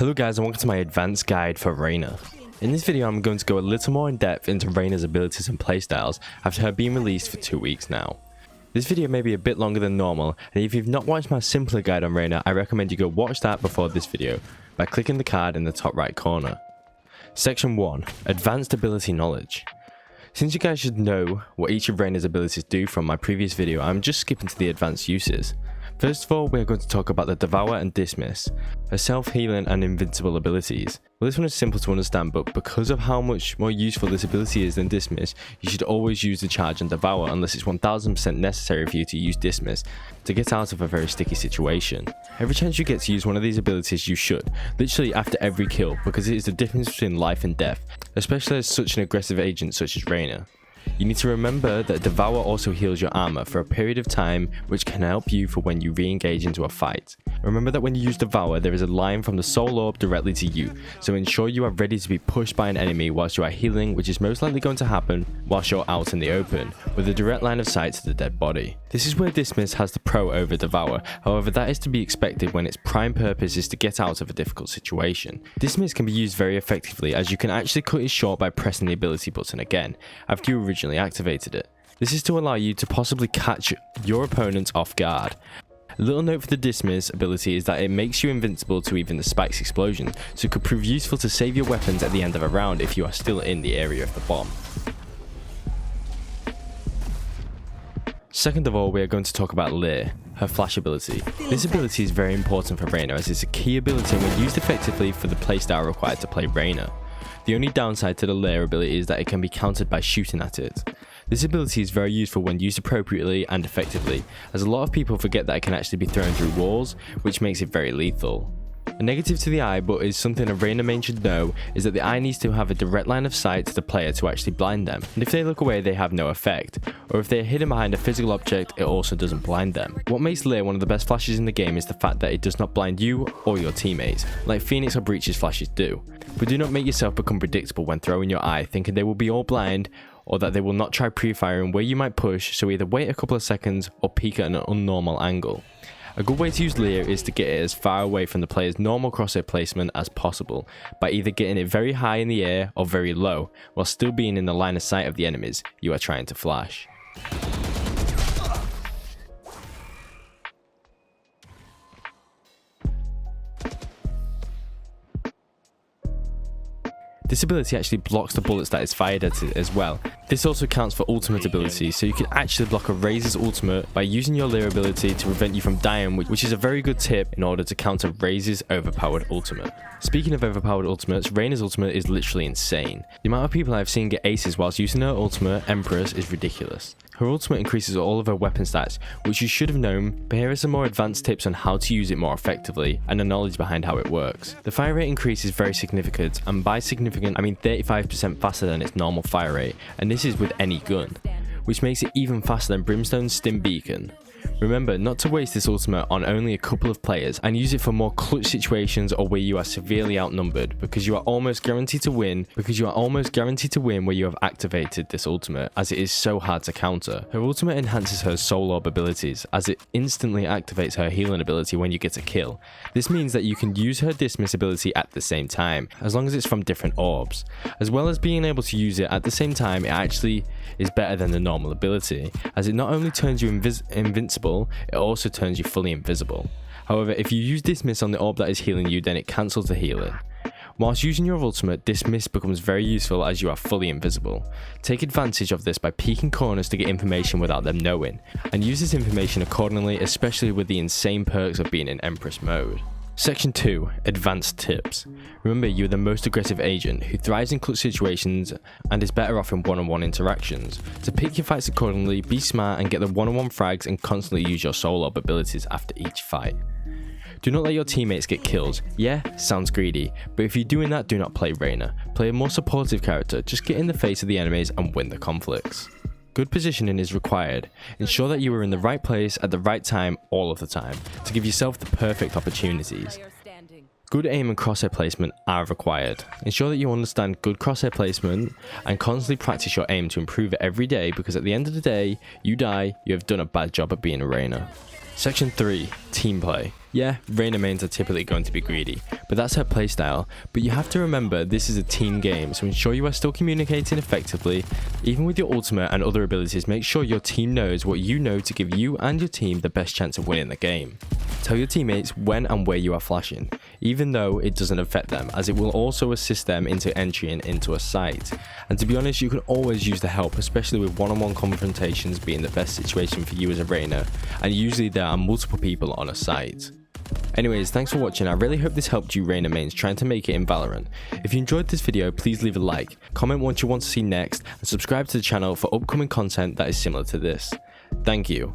Hello guys and welcome to my advanced guide for Reyna. In this video I'm going to go a little more in depth into Reyna's abilities and playstyles after her being released for 2 weeks now. This video may be a bit longer than normal, and if you've not watched my simpler guide on Reyna, I recommend you go watch that before this video by clicking the card in the top right corner. Section 1. Advanced Ability Knowledge. Since you guys should know what each of Reyna's abilities do from my previous video, I'm just skipping to the advanced uses. First of all, we're going to talk about the Devour and Dismiss, her self-healing and invincible abilities. Well, this one is simple to understand, but because of how much more useful this ability is than Dismiss, you should always use the charge and Devour unless it's 1000% necessary for you to use Dismiss to get out of a very sticky situation. Every chance you get to use one of these abilities you should, literally after every kill, because it is the difference between life and death, especially as such an aggressive agent such as Reyna. You need to remember that Devour also heals your armor for a period of time, which can help you for when you re-engage into a fight. Remember that when you use Devour, there is a line from the soul orb directly to you, so ensure you are ready to be pushed by an enemy whilst you are healing, which is most likely going to happen whilst you're out in the open, with a direct line of sight to the dead body. This is where Dismiss has the pro over Devour, however that is to be expected when its prime purpose is to get out of a difficult situation. Dismiss can be used very effectively as you can actually cut it short by pressing the ability button again, after you originally activated it. This is to allow you to possibly catch your opponent off guard. A little note for the Dismiss ability is that it makes you invincible to even the Spike's explosion, so it could prove useful to save your weapons at the end of a round if you are still in the area of the bomb. Second of all, we are going to talk about Leer, her flash ability. This ability is very important for Reyna as it's a key ability when used effectively for the playstyle required to play Reyna. The only downside to the Leer ability is that it can be countered by shooting at it. This ability is very useful when used appropriately and effectively, as a lot of people forget that it can actually be thrown through walls, which makes it very lethal. A negative to the eye, but is something a Reyna main should know, is that the eye needs to have a direct line of sight to the player to actually blind them, and if they look away they have no effect, or if they are hidden behind a physical object it also doesn't blind them. What makes Leer one of the best flashes in the game is the fact that it does not blind you or your teammates, like Phoenix or Breach's flashes do. But do not make yourself become predictable when throwing your eye, thinking they will be all blind, or that they will not try pre-firing where you might push, so either wait a couple of seconds or peek at an unnormal angle. A good way to use Leer is to get it as far away from the player's normal crosshair placement as possible, by either getting it very high in the air or very low, while still being in the line of sight of the enemies you are trying to flash. This ability actually blocks the bullets that is fired at it as well. This also counts for ultimate abilities, so you can actually block a Razor's ultimate by using your Leer ability to prevent you from dying, which is a very good tip in order to counter Razor's overpowered ultimate. Speaking of overpowered ultimates, Reyna's ultimate is literally insane. The amount of people I've seen get aces whilst using her ultimate, Empress, is ridiculous. Her ultimate increases all of her weapon stats, which you should have known, but here are some more advanced tips on how to use it more effectively, and the knowledge behind how it works. The fire rate increase is very significant, and by significant I mean 35% faster than its normal fire rate, and this is with any gun, which makes it even faster than Brimstone's Stim Beacon. Remember not to waste this ultimate on only a couple of players, and use it for more clutch situations or where you are severely outnumbered, because you are almost guaranteed to win where you have activated this ultimate, as it is so hard to counter. Her ultimate enhances her soul orb abilities, as it instantly activates her healing ability when you get a kill. This means that you can use her Dismiss ability at the same time, as long as it's from different orbs. As well as being able to use it at the same time, it actually is better than the normal ability, as it not only turns you invincible, it also turns you fully invisible. However, if you use Dismiss on the orb that is healing you, then it cancels the healing. Whilst using your ultimate, Dismiss becomes very useful as you are fully invisible. Take advantage of this by peeking corners to get information without them knowing, and use this information accordingly, especially with the insane perks of being in Empress mode. Section 2. Advanced Tips. Remember, you are the most aggressive agent who thrives in clutch situations and is better off in one-on-one interactions. To pick your fights accordingly, be smart and get the one-on-one frags and constantly use your soul orb abilities after each fight. Do not let your teammates get kills. Yeah, sounds greedy, but if you're doing that, do not play Reyna. Play a more supportive character, just get in the face of the enemies and win the conflicts. Good positioning is required. Ensure that you are in the right place at the right time all of the time, to give yourself the perfect opportunities. Good aim and crosshair placement are required. Ensure that you understand good crosshair placement and constantly practice your aim to improve it every day, because at the end of the day, you die, you have done a bad job at being a Reyna. Section 3. Team play. Yeah, Reyna mains are typically going to be greedy, but that's her playstyle. But you have to remember this is a team game, so ensure you are still communicating effectively. Even with your ultimate and other abilities, make sure your team knows what you know to give you and your team the best chance of winning the game. Tell your teammates when and where you are flashing, even though it doesn't affect them, as it will also assist them into entering into a site. And to be honest, you can always use the help, especially with one-on-one confrontations being the best situation for you as a Reyna, and usually there are multiple people on a site. Anyways, thanks for watching. I really hope this helped you Reyna mains trying to make it in Valorant. If you enjoyed this video, please leave a like, comment what you want to see next, and subscribe to the channel for upcoming content that is similar to this. Thank you.